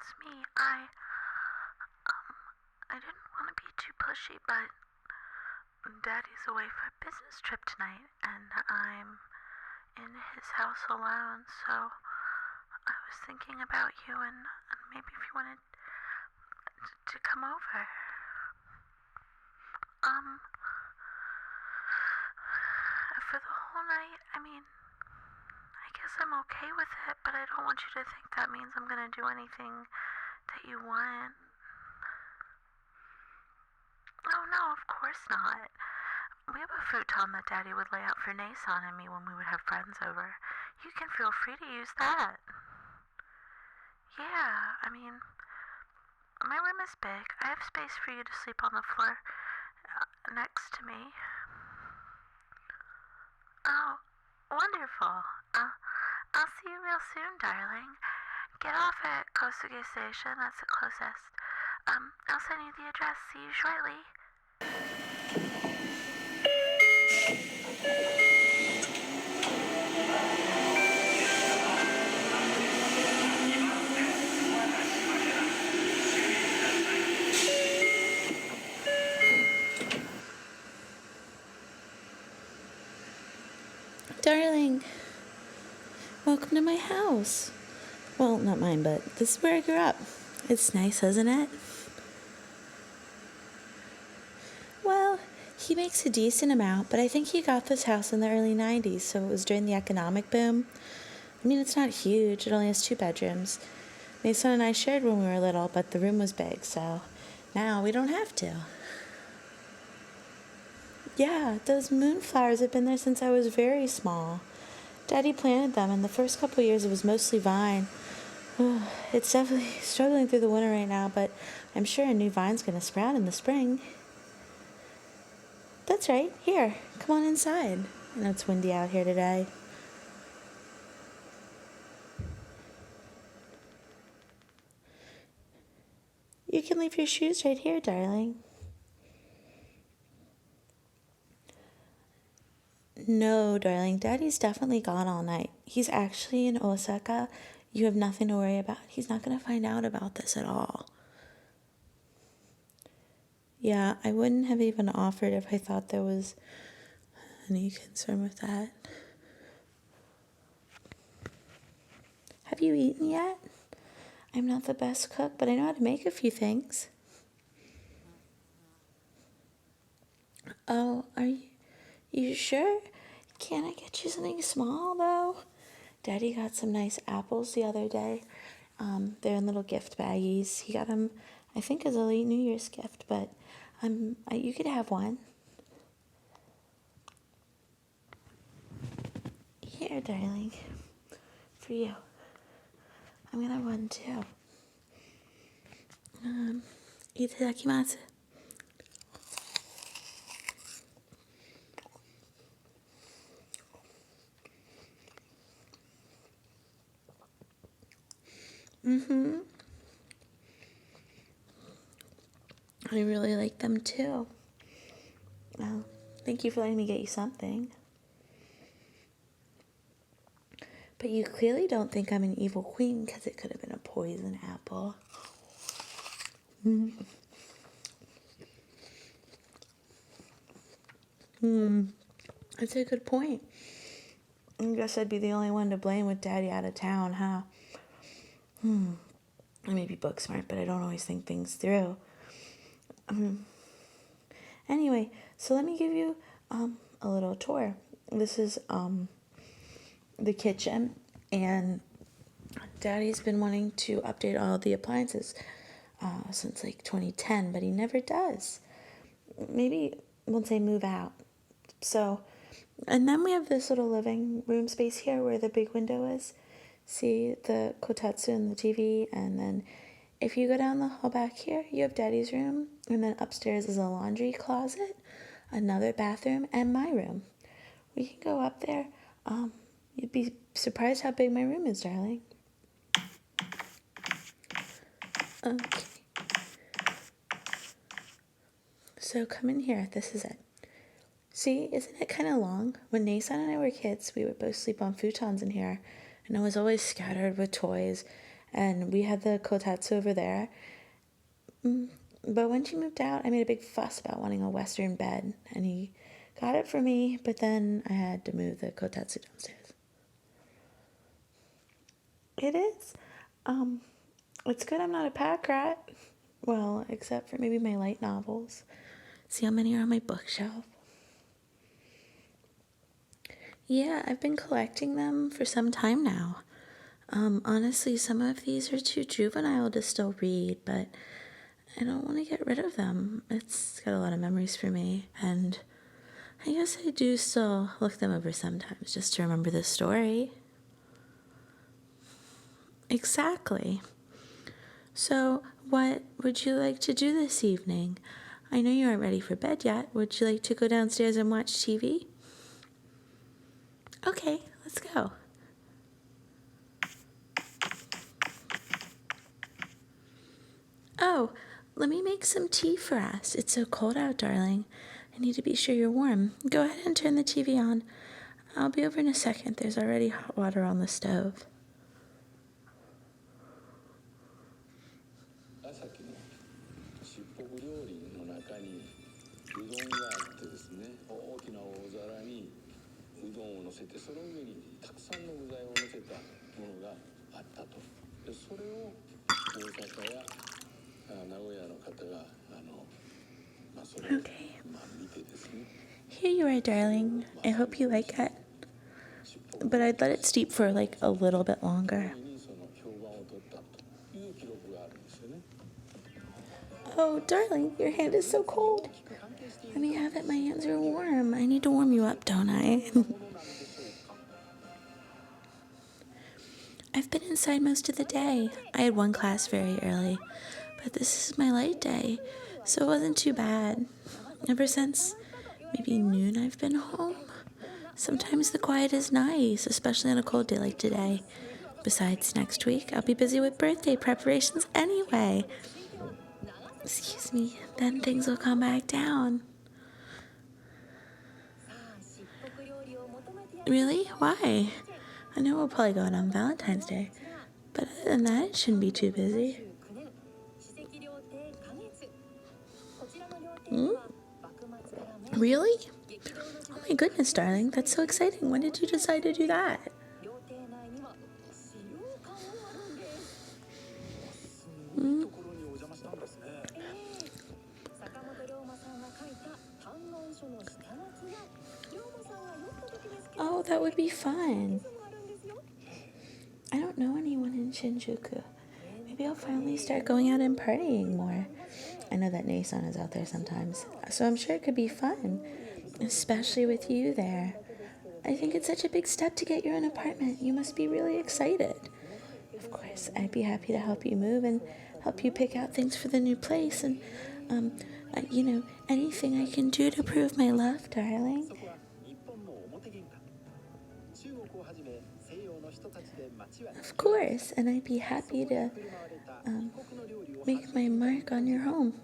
it's me. I didn't want to be too pushy, but Daddy's away for a business trip tonight, and I'm in his house alone, so I was thinking about you, and maybe if you wanted to come over. For the whole night, I mean, I guess I'm okay with it, but I don't want you to think that means I'm gonna do anything that you want. Oh no, of course not. We have a futon that Daddy would lay out for Nason and me when we would have friends over. You can feel free to use that. Yeah, I mean, my room is big. I have space for you to sleep on the floor next to me. Oh, wonderful. I'll see you real soon, darling. Get off at Kosuge Station. That's the closest. I'll send you the address. See you shortly. Darling, welcome to my house. Well, not mine, but this is where I grew up. It's nice, isn't it? Well, he makes a decent amount, but I think he got this house in the early 90s, so it was during the economic boom. I mean, it's not huge. It only has 2 bedrooms. Mason and I shared when we were little, but the room was big, so now we don't have to. Yeah, those moonflowers have been there since I was very small. Daddy planted them, and the first couple of years it was mostly vine. It's definitely struggling through the winter right now, but I'm sure a new vine's going to sprout in the spring. That's right. Here, come on inside. I know it's windy out here today. You can leave your shoes right here, darling. No, darling, Daddy's definitely gone all night. He's actually in Osaka. You have nothing to worry about. He's not going to find out about this at all. Yeah, I wouldn't have even offered if I thought there was any concern with that. Have you eaten yet? I'm not the best cook, but I know how to make a few things. Oh, are you sure? Can't I get you something small, though? Daddy got some nice apples the other day. They're in little gift baggies. He got them, I think, as a late New Year's gift, but you could have one. Here, darling, for you. I'm gonna run too. Itadakimasu. I really like them too. Well, thank you for letting me get you something. But you clearly don't think I'm an evil queen because it could have been a poison apple. That's a good point. I guess I'd be the only one to blame with Daddy out of town, huh? I may be book smart, but I don't always think things through. Anyway, so let me give you a little tour. This is the kitchen, and Daddy's been wanting to update all the appliances since like 2010, but he never does. Maybe once they move out. So, and then we have this little living room space here where the big window is. See the kotatsu and the TV, and then if you go down the hall back here, you have Daddy's room, and then upstairs is a laundry closet, another bathroom, and my room. We can go up there. You'd be surprised how big my room is, darling. Okay. So come in here. This is it. See, isn't it kind of long? When Nason and I were kids, we would both sleep on futons in here, and it was always scattered with toys, and we had the kotatsu over there. But when she moved out, I made a big fuss about wanting a Western bed, and he got it for me, but then I had to move the kotatsu downstairs. It is. It's good I'm not a pack rat. Well, except for maybe my light novels. See how many are on my bookshelf? Yeah, I've been collecting them for some time now. Honestly, some of these are too juvenile to still read, but I don't want to get rid of them. It's got a lot of memories for me, and I guess I do still look them over sometimes just to remember the story. Exactly. So, what would you like to do this evening? I know you aren't ready for bed yet. Would you like to go downstairs and watch TV? Okay, let's go. Oh, let me make some tea for us. It's so cold out, darling. I need to be sure you're warm. Go ahead and turn the TV on. I'll be over in a second. There's already hot water on the stove. Okay. Here you are, darling. I hope you like it. But I'd let it steep for like a little bit longer. Oh, darling, your hand is so cold. Let me have it. My hands are warm. I need to warm you up, don't I? I've been inside most of the day. I had one class very early, but this is my light day, so it wasn't too bad. Ever since maybe noon, I've been home. Sometimes the quiet is nice, especially on a cold day like today. Besides, next week, I'll be busy with birthday preparations anyway. Excuse me, then things will come back down. Really? Why? I know we'll probably go out on Valentine's Day, but other than that, it shouldn't be too busy. Really? Oh my goodness, darling, that's so exciting. When did you decide to do that? Oh, that would be fun. I don't know anyone in Shinjuku. Maybe I'll finally start going out and partying more. I know that Nason is out there sometimes, so I'm sure it could be fun, especially with you there. I think it's such a big step to get your own apartment. You must be really excited. Of course, I'd be happy to help you move and help you pick out things for the new place and, anything I can do to prove my love, darling. Of course, and I'd be happy to make my mark on your home.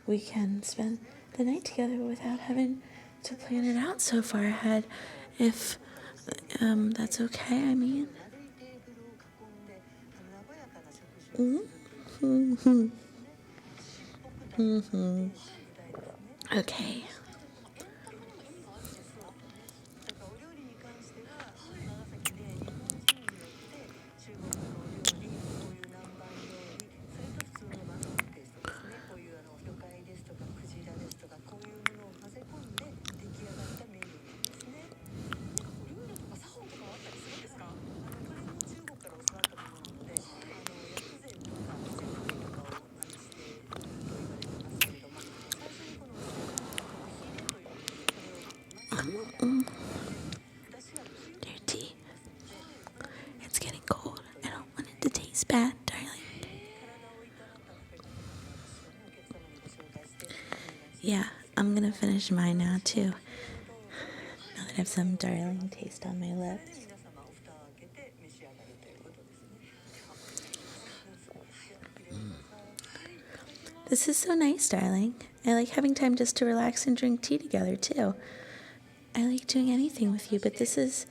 We can spend the night together without having to plan it out so far ahead, if that's okay, I mean. Okay. Dear tea. It's getting cold. I don't want it to taste bad, darling. Yeah, I'm gonna finish mine now too. Now that I have some darling taste on my lips. This is so nice, darling. I like having time just to relax and drink tea together too. I like doing anything with you, but this is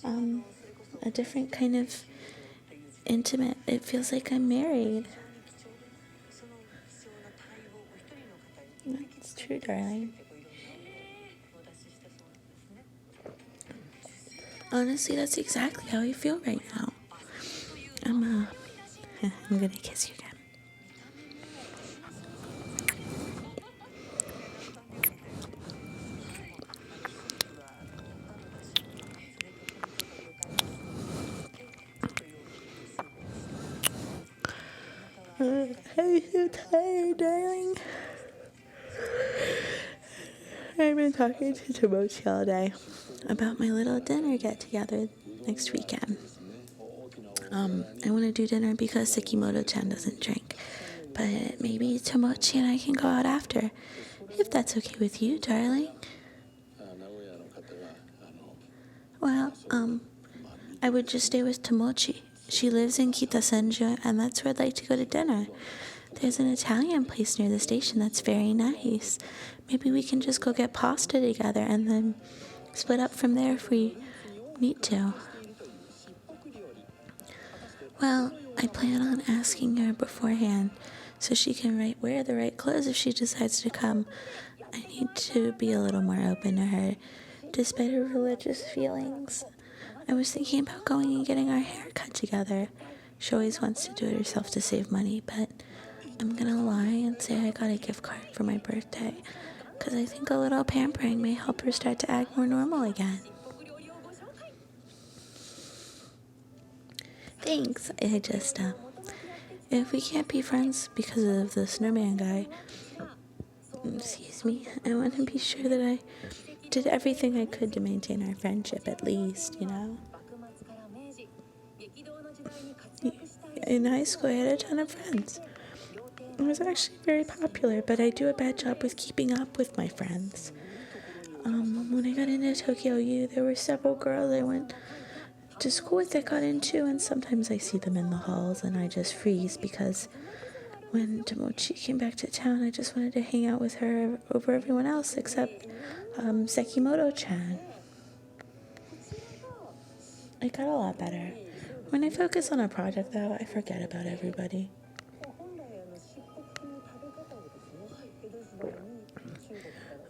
a different kind of intimate. It feels like I'm married. That's true, darling. Honestly, that's exactly how I feel right now. I'm gonna kiss you again. I'm so tired, darling. I've been talking to Tomocchi all day about my little dinner get-together next weekend. I want to do dinner because Sekimoto-chan doesn't drink, but maybe Tomocchi and I can go out after, if that's okay with you, darling. Well, I would just stay with Tomocchi. She lives in Kitasenju, and that's where I'd like to go to dinner. There's an Italian place near the station that's very nice. Maybe we can just go get pasta together and then split up from there if we need to. Well, I plan on asking her beforehand so she can wear the right clothes if she decides to come. I need to be a little more open to her, despite her religious feelings. I was thinking about going and getting our hair cut together. She always wants to do it herself to save money, but I'm gonna lie and say I got a gift card for my birthday, because I think a little pampering may help her start to act more normal again. Thanks. I just, if we can't be friends because of the snowman guy, excuse me, I want to be sure that I did everything I could to maintain our friendship, at least, you know? In high school, I had a ton of friends. I was actually very popular, but I do a bad job with keeping up with my friends. When I got into Tokyo U, there were several girls I went to school with that got into, and sometimes I see them in the halls and I just freeze because when Tomocchi came back to town, I just wanted to hang out with her over everyone else except Sekimoto-chan. It got a lot better. When I focus on a project, though, I forget about everybody.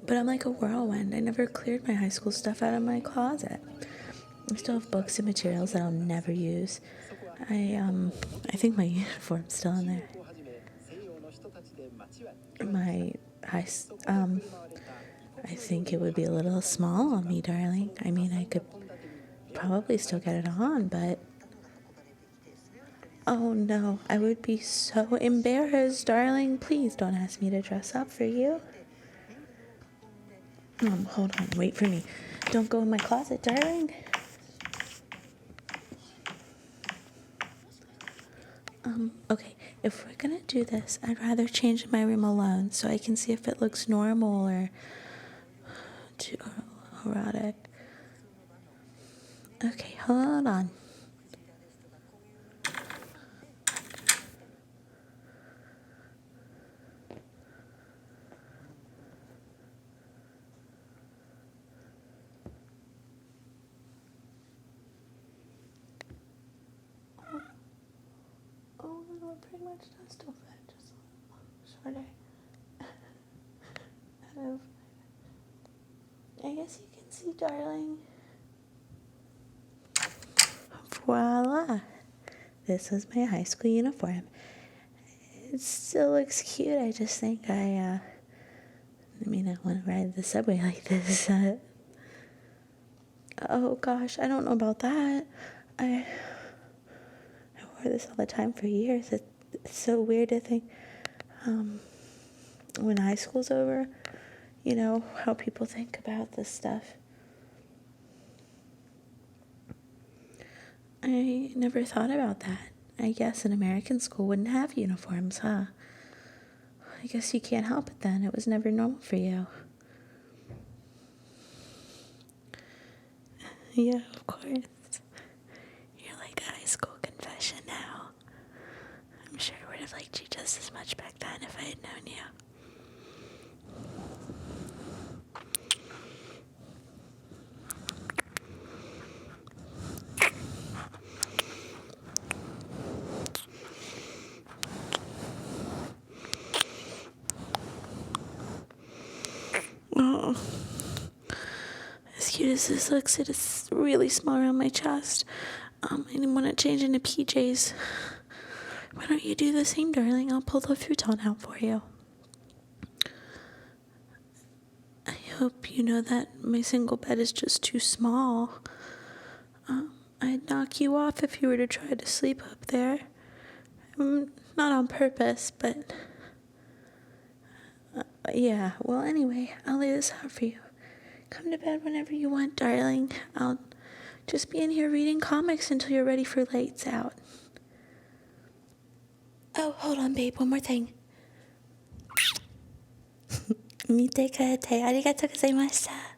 But I'm like a whirlwind. I never cleared my high school stuff out of my closet. I still have books and materials that I'll never use. I think my uniform's still in there. I think it would be a little small on me, darling. I mean, I could probably still get it on, but... Oh no, I would be so embarrassed, darling. Please don't ask me to dress up for you. Hold on, wait for me. Don't go in my closet, darling. Okay, if we're gonna do this, I'd rather change my room alone so I can see if it looks normal or too erotic. Okay, hold on. Oh no, it pretty much does still fit, just a little shorter. I guess you can see, darling. Voila! This was my high school uniform. It still looks cute. I just think I want to ride the subway like this. Oh gosh, I don't know about that. I wore this all the time for years. It's so weird to think, when high school's over, you know, how people think about this stuff. I never thought about that. I guess an American school wouldn't have uniforms, huh? I guess you can't help it then. It was never normal for you. Yeah, of course. You're like a high school confession now. I'm sure I would have liked you just as much back then if I had known you. cute as this looks, it is really small around my chest. I didn't want to change into PJs. Why don't you do the same, darling? I'll pull the futon out for you. I hope you know that my single bed is just too small. I'd knock you off if you were to try to sleep up there. Not on purpose, but... yeah, well, anyway, I'll lay this out for you. Come to bed whenever you want, darling. I'll just be in here reading comics until you're ready for lights out. Oh, hold on, babe, one more thing. 見てくれてありがとうございました。